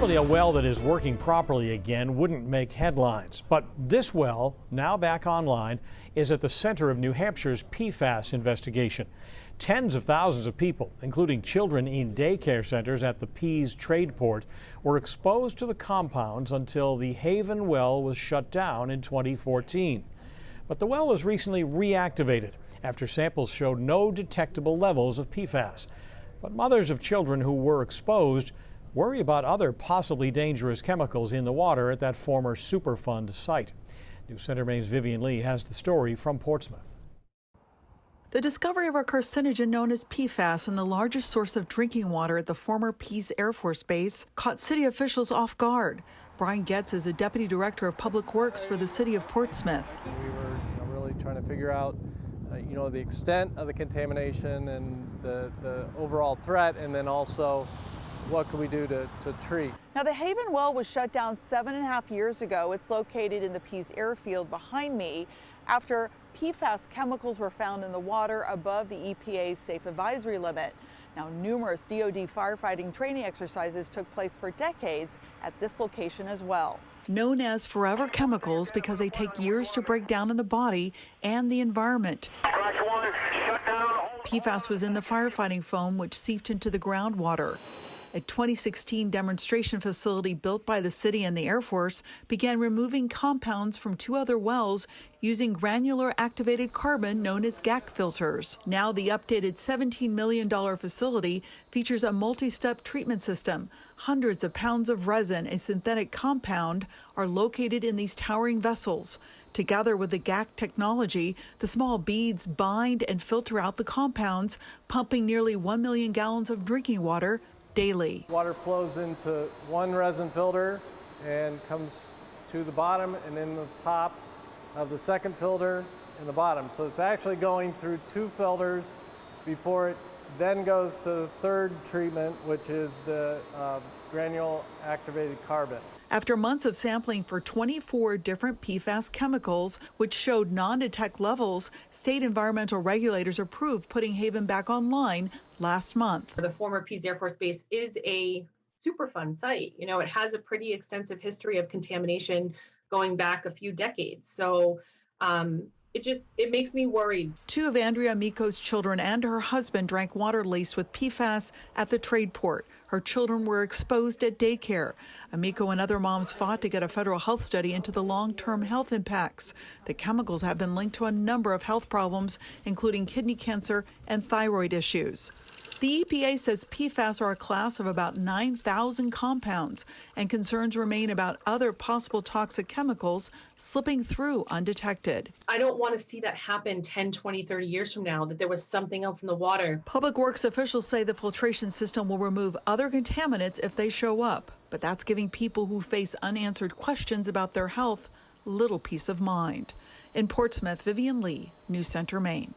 Normally, a well that is working properly again wouldn't make headlines. But this well, now back online, is at the center of New Hampshire's PFAS investigation. Tens of thousands of people, including children in daycare centers at the Pease trade port, were exposed to the compounds until the Haven well was shut down in 2014. But the well was recently reactivated after samples showed no detectable levels of PFAS. But mothers of children who were exposed worry about other possibly dangerous chemicals in the water at that former Superfund site. News Center Maine's Vivian Lee has the story from Portsmouth. The discovery of a carcinogen known as PFAS in the largest source of drinking water at the former Pease Air Force Base caught city officials off guard. Brian Getz is a deputy director of public works for the city of Portsmouth. We were really trying to figure out the extent of the contamination and the overall threat, and then also what can we do to treat. Now, the Haven well was shut down 7.5 years ago. It's located in the Pease airfield behind me after PFAS chemicals were found in the water above the EPA's safe advisory limit. Now, numerous DoD firefighting training exercises took place for decades at this location as well. Known as forever chemicals because they take years to break down in the body and the environment. PFAS was in the firefighting foam which seeped into the groundwater. A 2016 demonstration facility built by the city and the Air Force began removing compounds from 2 other wells using granular activated carbon known as GAC filters. Now the updated $17 million facility features a multi-step treatment system. Hundreds of pounds of resin, a synthetic compound, are located in these towering vessels. Together with the GAC technology, the small beads bind and filter out the compounds, pumping nearly 1 million gallons of drinking water daily. Water flows into one resin filter and comes to the bottom and in the top of the second filter in the bottom. So it's actually going through 2 filters before it then goes to the third treatment, which is the granule activated carbon. After months of sampling for 24 different PFAS chemicals, which showed non-detect levels, state environmental regulators approved putting Haven back online last month. The former Pease Air Force Base is a Superfund site. You know, it has a pretty extensive history of contamination going back a few decades. So it makes me worried. 2 of Andrea Miko's children and her husband drank water laced with PFAS at the trade port. Her children were exposed at daycare. Amiko and other moms fought to get a federal health study into the long-term health impacts. The chemicals have been linked to a number of health problems, including kidney cancer and thyroid issues. The EPA says PFAS are a class of about 9,000 compounds, and concerns remain about other possible toxic chemicals slipping through undetected. I don't want to see that happen 10, 20, 30 years from now, that there was something else in the water. Public Works officials say the filtration system will remove other contaminants if they show up, but that's giving people who face unanswered questions about their health little peace of mind. In Portsmouth, Vivian Lee, News Center, Maine.